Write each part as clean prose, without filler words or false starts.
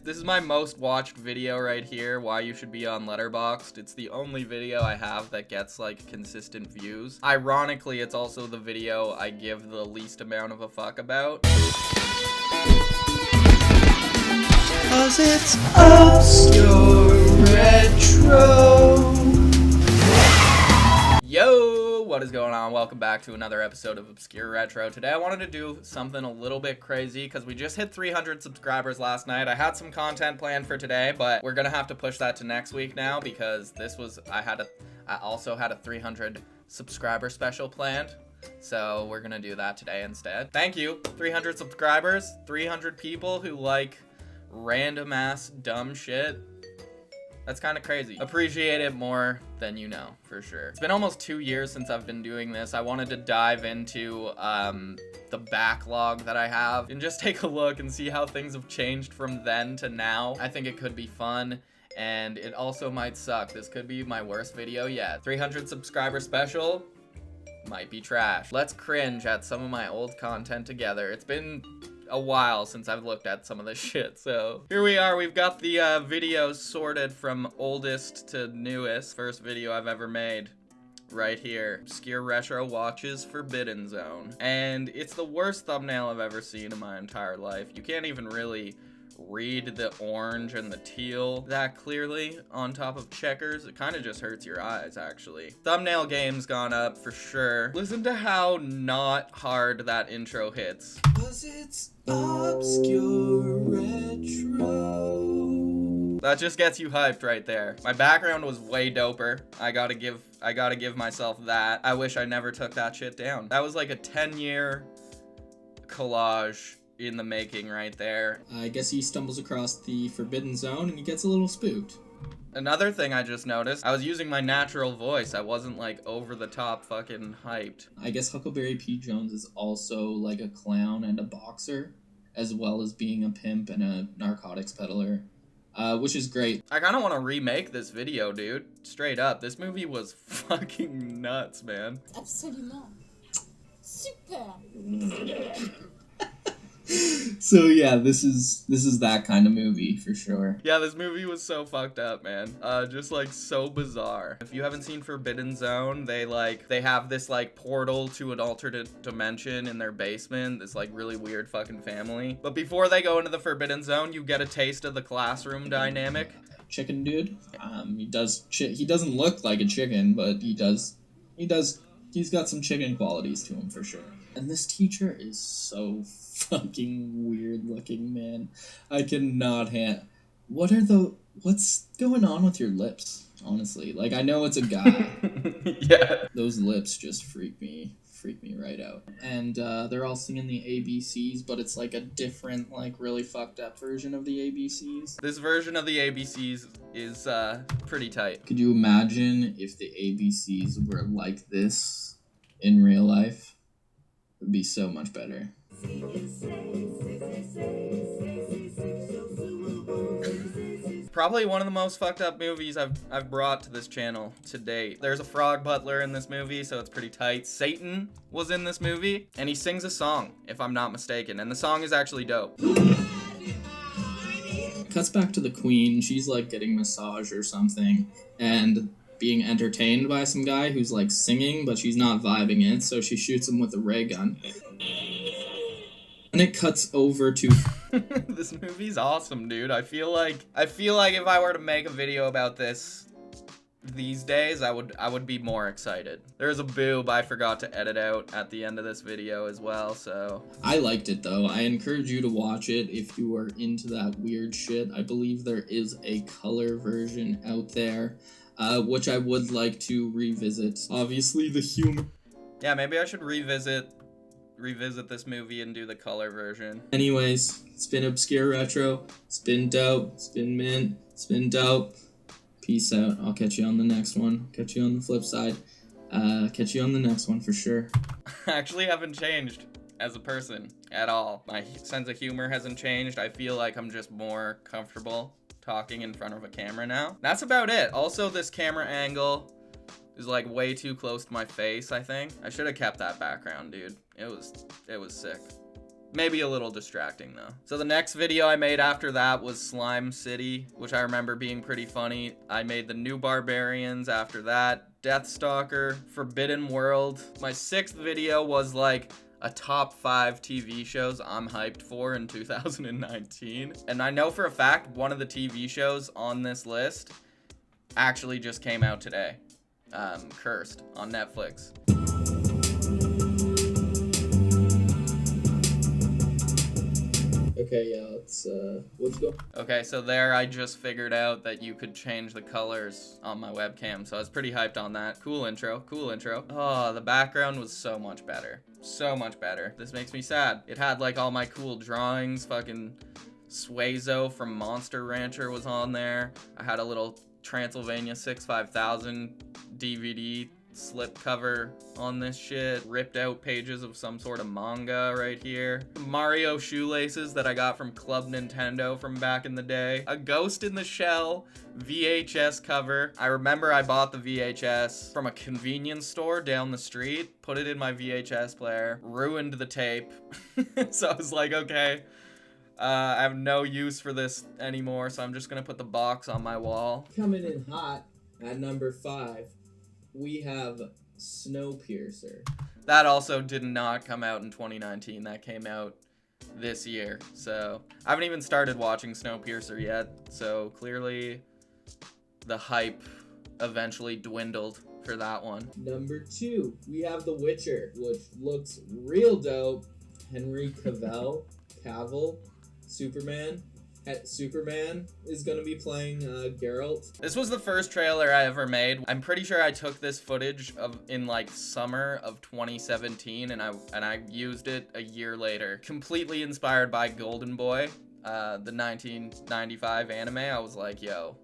This is my most watched video right here, why you should be on Letterboxd. It's the only video I have that gets like consistent views. Ironically, it's also the video I give the least amount of a fuck about. Cause it's obscure retro. Yo, what is going on? Welcome back to another episode of Obscure Retro. Today I wanted to do something a little bit crazy because we just hit 300 subscribers last night. I had some content planned for today, but we're gonna have to push that to next week now because I also had a 300 subscriber special planned. So we're gonna do that today instead. Thank you, 300 subscribers, 300 people who like random ass dumb shit. That's kind of crazy. Appreciate it more than you know, for sure. It's been almost 2 years since I've been doing this. I wanted to dive into the backlog that I have and just take a look and see how things have changed from then to now. I think it could be fun, and it also might suck. This could be my worst video yet. 300 subscriber special might be trash. Let's cringe at some of my old content together. It's been a while since I've looked at some of this shit, so here we are. We've got the videos sorted from oldest to newest. First video I've ever made right here. Obscure Retro watches Forbidden Zone, and it's the worst thumbnail I've ever seen in my entire life. You can't even really read the orange and the teal that clearly on top of checkers. It kind of just hurts your eyes, actually. Thumbnail game's gone up for sure. Listen to how not hard that intro hits. 'Cause it's obscure retro. That just gets you hyped right there. My background was way doper. I gotta give myself that. I wish I never took that shit down. That was like a 10-year collage in the making right there. I guess he stumbles across the Forbidden Zone and he gets a little spooked. Another thing I just noticed, I was using my natural voice. I wasn't like over the top fucking hyped. I guess Huckleberry Pete Jones is also like a clown and a boxer, as well as being a pimp and a narcotics peddler, which is great. I kind of want to remake this video, dude. Straight up, this movie was fucking nuts, man. Absolument. Super. So yeah, this is that kind of movie for sure. Yeah, this movie was so fucked up, man. Just like so bizarre. If you haven't seen Forbidden Zone, they have this like portal to an alternate dimension in their basement. This like really weird fucking family. But before they go into the Forbidden Zone, you get a taste of the classroom dynamic. Chicken dude. He doesn't look like a chicken, but he's got some chicken qualities to him for sure. And this teacher is so fucking weird looking, man. I cannot what's going on with your lips, honestly? Like, I know it's a guy. Yeah. Those lips just freak me right out. And they're all singing the ABCs, but it's like a different, like, really fucked up version of the ABCs. This version of the ABCs is pretty tight. Could you imagine if the ABCs were like this in real life? It would be so much better. Probably one of the most fucked up movies I've brought to this channel to date. There's a frog butler in this movie, so it's pretty tight. Satan was in this movie, and he sings a song, if I'm not mistaken, and the song is actually dope. Cuts back to the queen. She's like getting massage or something, and being entertained by some guy who's like singing, but she's not vibing it, so she shoots him with a ray gun. And it cuts over to This movie's awesome, dude. I feel like if I were to make a video about this these days, I would be more excited. There's a boob I forgot to edit out at the end of this video as well, so I liked it though. I encourage you to watch it if you are into that weird shit. I believe there is a color version out there, which I would like to revisit. Obviously the humor. Yeah, maybe I should revisit this movie and do the color version. Anyways, it's been Obscure Retro. It's been dope. It's been mint. It's been dope. Peace out. I'll catch you on the next one. Catch you on the flip side. Catch you on the next one for sure. I actually haven't changed as a person at all. My sense of humor hasn't changed. I feel like I'm just more comfortable talking in front of a camera now. That's about it. Also, this camera angle is like way too close to my face, I think. I should have kept that background, dude. It was sick. Maybe a little distracting though. So the next video I made after that was Slime City, which I remember being pretty funny. I made the New Barbarians after that, Deathstalker, Forbidden World. My 6th video was like a top 5 TV shows I'm hyped for in 2019. And I know for a fact one of the TV shows on this list actually just came out today. Cursed on Netflix. Okay, yeah, let's go. Okay, so there I just figured out that you could change the colors on my webcam, so I was pretty hyped on that. Cool intro, cool intro. Oh, the background was so much better. So much better. This makes me sad. It had like all my cool drawings, fucking Suezo from Monster Rancher was on there. I had a little Transylvania 65000 DVD slip cover on this shit, ripped out pages of some sort of manga right here, Mario shoelaces that I got from Club Nintendo from back in the day, a Ghost in the Shell VHS cover. I remember I bought the VHS from a convenience store down the street, put it in my VHS player, ruined the tape. So I was like, okay, I have no use for this anymore, so I'm just gonna put the box on my wall. Coming in hot at number 5, we have Snowpiercer. That also did not come out in 2019. That came out this year. So I haven't even started watching Snowpiercer yet. So clearly the hype eventually dwindled for that one. Number 2, we have The Witcher, which looks real dope. Henry Cavill, Superman. Superman is going to be playing Geralt. This was the first trailer I ever made. I'm pretty sure I took this footage in like summer of 2017 and I used it a year later. Completely inspired by Golden Boy, the 1995 anime. I was like, yo,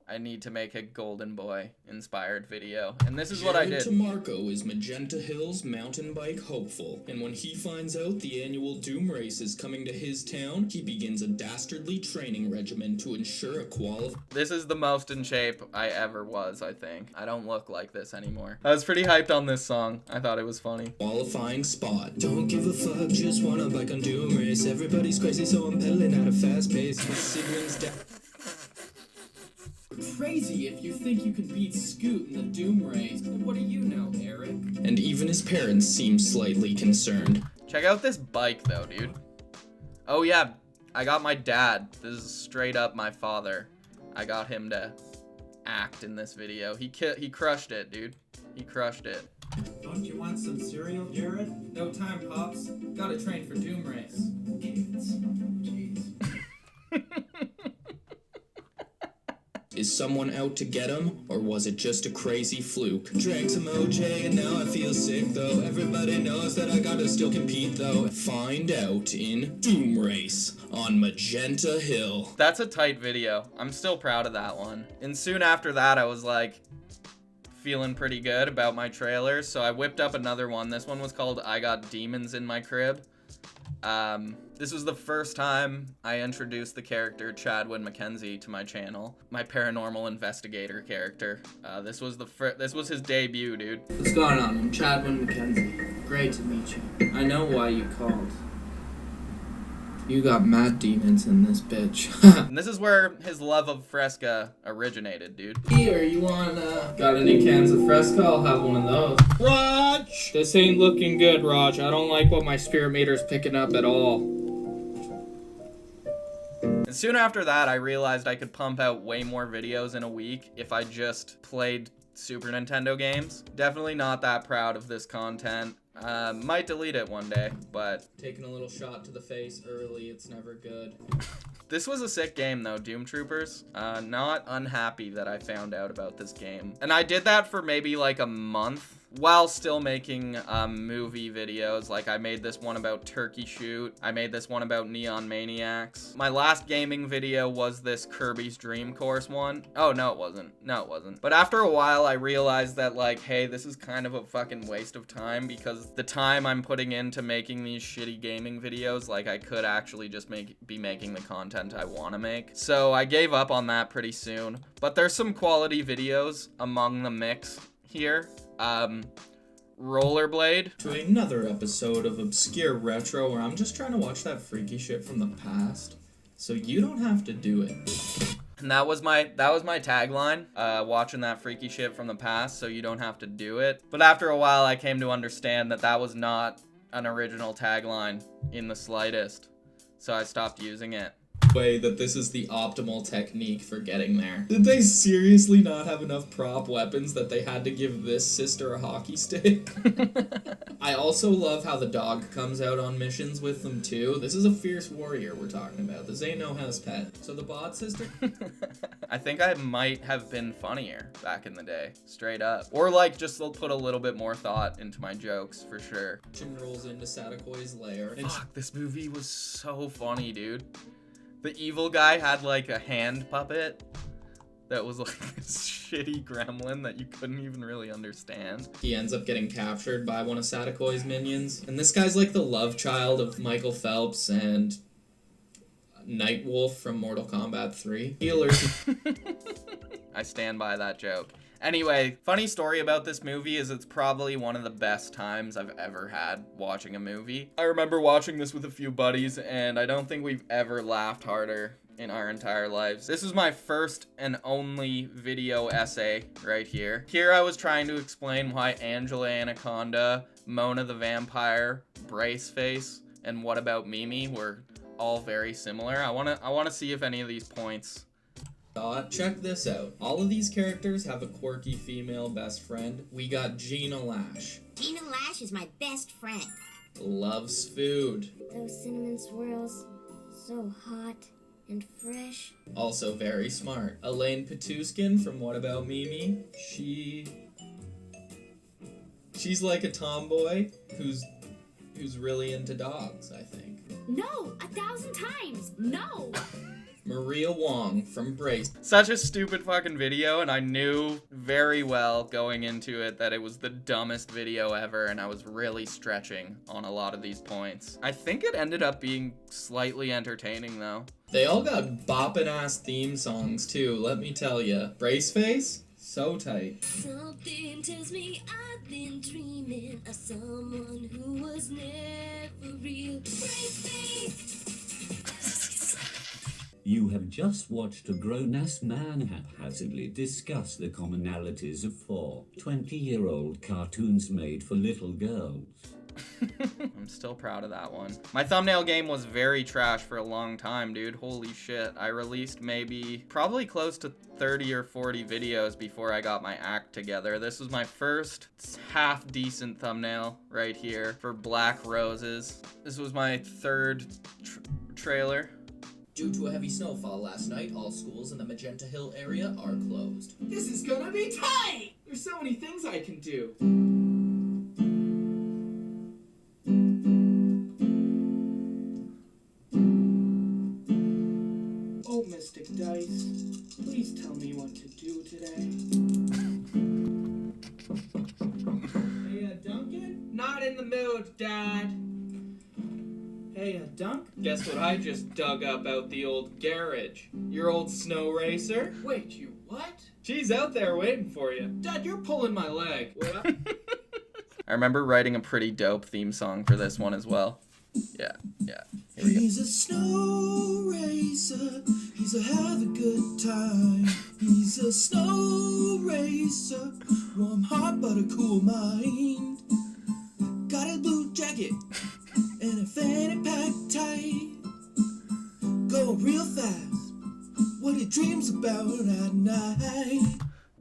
I need to make a Golden Boy inspired video. And this is what I did. Jared Tamarco is Magenta Hills mountain bike hopeful, and when he finds out the annual Doom race is coming to his town, he begins a dastardly training regimen to ensure a This is the most in shape I ever was, I think. I don't look like this anymore. I was pretty hyped on this song. I thought it was funny. qualifying spot. Don't give a fuck, just wanna bike on Doom race. Everybody's crazy, so I'm pedaling at a fast pace. Siblings Crazy if you think you can beat Scoot in the Doom race. What do you know, Eric? and even his parents seem slightly concerned. Check out this bike though, dude. Oh yeah, I got my dad. This is straight up my father. I got him to act in this video. He crushed it, dude. He crushed it. Don't you want some cereal, Jared? No time, Pops. Gotta train for Doom Race. Kids. Jeez. Is someone out to get him, or was it just a crazy fluke? Drank some OJ and now I feel sick though. Everybody knows that I gotta still compete though. Find out in Doom Race on Magenta Hill. That's a tight video. I'm still proud of that one. And soon after that, I was like feeling pretty good about my trailers, so I whipped up another one. This one was called I Got Demons in My Crib. This was the first time I introduced the character Chadwin Mackenzie to my channel, my paranormal investigator character. This was his debut, dude. What's going on? I'm Chadwin Mackenzie. Great to meet you. I know why you called. You got mad demons in this bitch. And this is where his love of Fresca originated, dude. Here, you want, got any cans of Fresca? I'll have one of those. Raj! This ain't looking good, Raj. I don't like what my spirit meter's picking up at all. And soon after that, I realized I could pump out way more videos in a week if I just played Super Nintendo games. Definitely not that proud of this content. Might delete it one day, but Taking a little shot to the face early, it's never good. this was a sick game though, Doom Troopers. Not unhappy that I found out about this game. And I did that for maybe like a month while still making movie videos. Like I made this one about Turkey Shoot. I made this one about Neon Maniacs. My last gaming video was this Kirby's Dream Course one. Oh, no, it wasn't. No, it wasn't. But after a while, I realized that like, hey, this is kind of a fucking waste of time because the time I'm putting into making these shitty gaming videos, like I could actually just be making the content I want to make. So I gave up on that pretty soon. But there's some quality videos among the mix here. Rollerblade. To another episode of Obscure Retro where I'm just trying to watch that freaky shit from the past, so you don't have to do it. And that was my tagline, watching that freaky shit from the past so you don't have to do it. But after a while I came to understand that that was not an original tagline in the slightest. So I stopped using it. Way that this is the optimal technique for getting there. Did they seriously not have enough prop weapons that they had to give this sister a hockey stick? I also love how the dog comes out on missions with them too. This is a fierce warrior we're talking about. This ain't no house pet. So the bot sister... I think I might have been funnier back in the day, straight up. Or like just put a little bit more thought into my jokes for sure. rolls into Sadakoi's lair. Fuck, this movie was so funny, dude. The evil guy had like a hand puppet that was like this shitty gremlin that you couldn't even really understand. He ends up getting captured by one of Sadakoi's minions. And this guy's like the love child of Michael Phelps and Nightwolf from Mortal Kombat 3. Healers. I stand by that joke. Anyway, funny story about this movie is it's probably one of the best times I've ever had watching a movie. I remember watching this with a few buddies, and I don't think we've ever laughed harder in our entire lives. This is my first and only video essay right here. Here I was trying to explain why Angela Anaconda, Mona the Vampire, Braceface, and What About Mimi were all very similar. I wanna see if any of these points... Check this out. All of these characters have a quirky female best friend. We got Gina Lash. Gina Lash is my best friend. Loves food. Those cinnamon swirls, so hot and fresh. Also very smart. Elaine Petuskin from What About Mimi? She's like a tomboy who's really into dogs, I think. No, 1,000 times. No. Maria Wong from Brace. Such a stupid fucking video, and I knew very well going into it that it was the dumbest video ever, and I was really stretching on a lot of these points. I think it ended up being slightly entertaining, though. They all got boppin' ass theme songs, too, let me tell ya. Braceface? So tight. Something tells me I've been dreaming of someone who was never real. You have just watched a grown-ass man haphazardly discuss the commonalities of 4 20-year-old cartoons made for little girls. I'm still proud of that one. My thumbnail game was very trash for a long time, dude. Holy shit. I released probably close to 30 or 40 videos before I got my act together. This was my first half-decent thumbnail right here for Black Roses. This was my third trailer. Due to a heavy snowfall last night, all schools in the Magenta Hill area are closed. This is gonna be tight! There's so many things I can do. Oh, Mystic Dice, please tell me what to do today. Hey, Duncan? Not in the mood, Dad. Hey, Dunk? Guess what I just dug up out the old garage? Your old snow racer? Wait, you what? She's out there waiting for you. Dad, you're pulling my leg. I remember writing a pretty dope theme song for this one as well. Yeah. Here we go. He's a snow racer, he's a have a good time. He's a snow racer, warm heart but a cool mind. Got a blue jacket and a fanny pack tight. Going real fast, what he dreams about at night.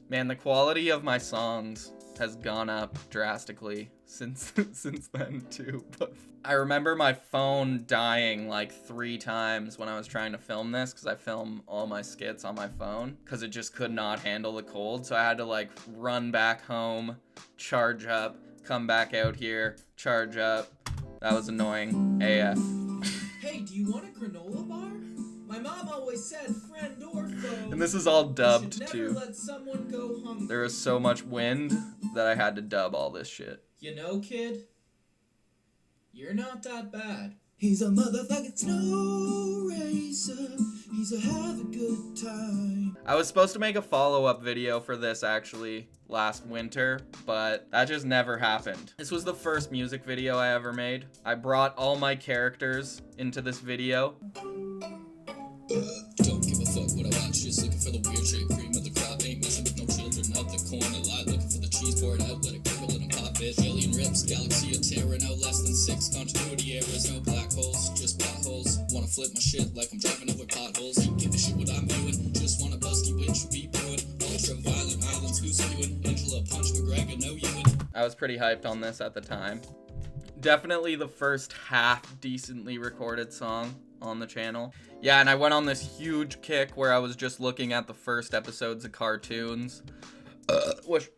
Man, the quality of my songs has gone up drastically since then too. But I remember my phone dying like 3 times when I was trying to film this, because I film all my skits on my phone because it just could not handle the cold. So I had to like run back home, charge up, come back out here, charge up. That was annoying AF. Hey, do you want a granola bar? My mom always said friend or foe. And this is all dubbed you should too. never let someone go hungry. There was so much wind that I had to dub all this shit. You know, kid, you're not that bad. He's a motherfucking snow racer. He's a have a good time. I was supposed to make a follow-up video for this actually last winter, but that just never happened. This was the first music video I ever made. I brought all my characters into this video. Don't give a fuck what I watch, just looking for the weird shit. Cream of the crop, ain't messing with no children. Out the corner lot, looking for the cheese, pour it out, let it gurgle and pop it. Alien rips, galaxy of terror, no less than 6 continuity errors, no black holes, just potholes. Wanna flip my shit like I'm driving over potholes. Ain't give a shit what I'm doing, just wanna busty witch be brewing. Ultra violent islands, who's spewing? Angela Punch McGregor, no you in. I was pretty hyped on this at the time. Definitely the first half decently recorded song on the channel. Yeah, and I went on this huge kick where I was just looking at the first episodes of cartoons, which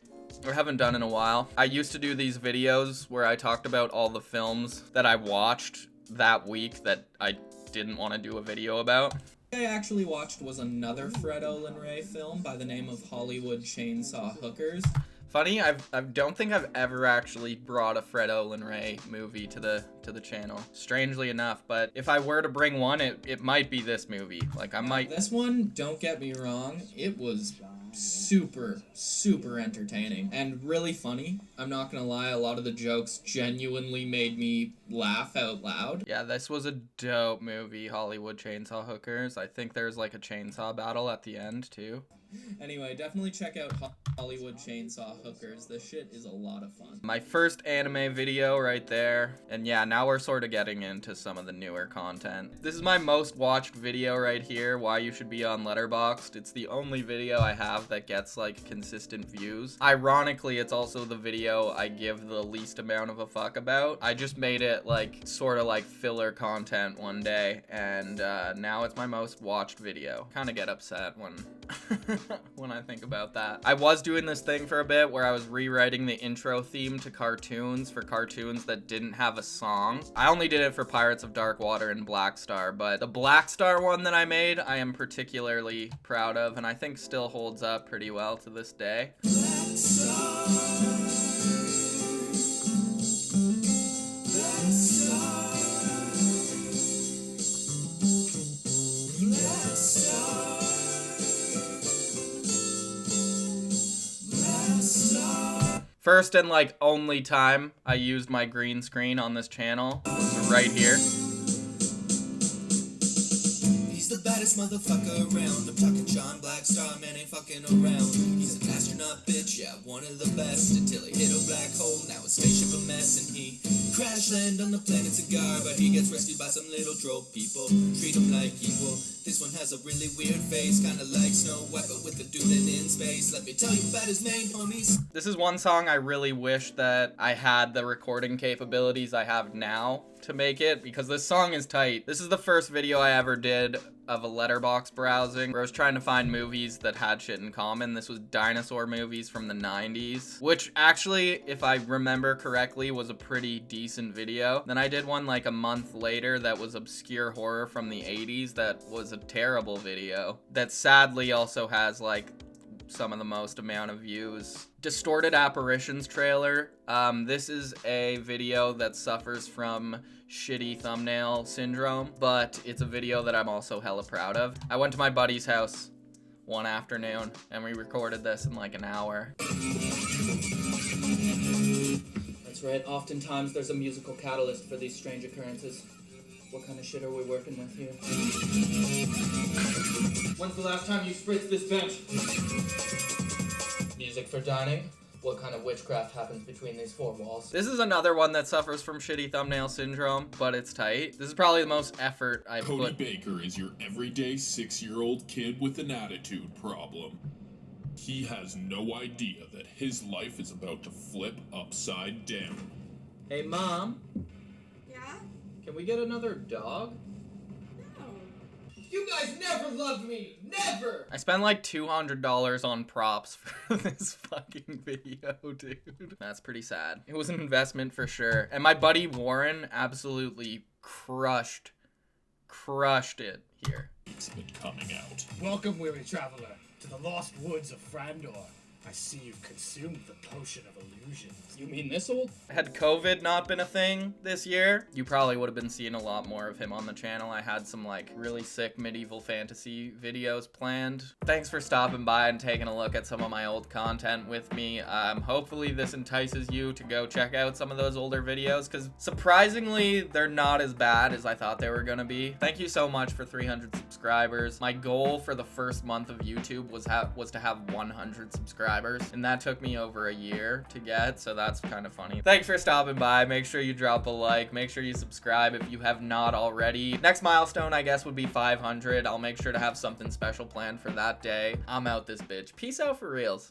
I haven't done in a while. I used to do these videos where I talked about all the films that I watched that week that I didn't want to do a video about. I actually watched was another Fred Olen Ray film by the name of Hollywood Chainsaw Hookers. Funny, I don't think I've ever actually brought a Fred Olen Ray movie to the channel. Strangely enough, but if I were to bring one, it might be this movie. Like I might. This one, don't get me wrong, it was super entertaining and really funny. I'm not gonna lie, a lot of the jokes genuinely made me laugh out loud. Yeah, this was a dope movie, Hollywood Chainsaw Hookers. I think there's like a chainsaw battle at the end too. Anyway, definitely check out Hollywood Chainsaw Hookers. This shit is a lot of fun. My first anime video right there. And yeah, now we're sort of getting into some of the newer content. This is my most watched video right here, why you should be on Letterboxd. It's the only video I have that gets like consistent views. Ironically, it's also the video I give the least amount of a fuck about. I just made it like sort of like filler content one day, and now it's my most watched video. Kind of get upset when when I think about that. I was doing this thing for a bit where I was rewriting the intro theme to cartoons for cartoons that didn't have a song. I only did it for Pirates of Dark Water and Black Star, but the Black Star one that I made, I am particularly proud of, and I think still holds up pretty well to this day. First and like only time I used my green screen on this channel was right here. He's the baddest motherfucker around. I'm talking John Blackstar, man ain't fucking around. He's an astronaut bitch, yeah, one of the best. Until he hit a black hole, now his spaceship a mess. And he crash land on the planet Cigar, but he gets rescued by some little troll people. Treat him like equal. This one has a really weird face, kinda like Snow White, but with the dude in space. Let me tell you about his main homies. This is one song I really wish that I had the recording capabilities I have now to make it, because this song is tight. This is the first video I ever did of a letterbox browsing where I was trying to find movies that had shit in common. This was dinosaur movies from the 90s, which actually, if I remember correctly, was a pretty decent video. Then I did one like a month later that was obscure horror from the 80s that was a terrible video that sadly also has like some of the most amount of views. Distorted Apparitions trailer. This is a video that suffers from shitty thumbnail syndrome, but it's a video that I'm also hella proud of. I went to my buddy's house one afternoon and we recorded this in like an hour. That's right, oftentimes there's a musical catalyst for these strange occurrences. What kind of shit are we working with here? When's the last time you spritzed this bench? Music for dining? What kind of witchcraft happens between these four walls? This is another one that suffers from shitty thumbnail syndrome, but it's tight. This is probably the most effort I've Cody put. Baker is your everyday 6-year-old kid with an attitude problem. He has no idea that his life is about to flip upside down. Hey, Mom? Yeah? Can we get another dog? No. You guys never loved me! Never! I spent like $200 on props for this fucking video, dude. That's pretty sad. It was an investment for sure. And my buddy Warren absolutely crushed it here. It's been coming out. Welcome, weary traveler, to the lost woods of Frandor. I see you've consumed the potion of illusions. You mean this old? Had COVID not been a thing this year, you probably would have been seeing a lot more of him on the channel. I had some like really sick medieval fantasy videos planned. Thanks for stopping by and taking a look at some of my old content with me. Hopefully this entices you to go check out some of those older videos, because surprisingly they're not as bad as I thought they were gonna be. Thank you so much for 300 subscribers. My goal for the first month of YouTube was to have 100 subscribers, and that took me over a year to get, so that's kind of funny. Thanks for stopping by. Make sure you drop a like. Make sure you subscribe if you have not already. Next milestone, I guess, would be 500. I'll make sure to have something special planned for that day. I'm out this bitch. Peace out for reals.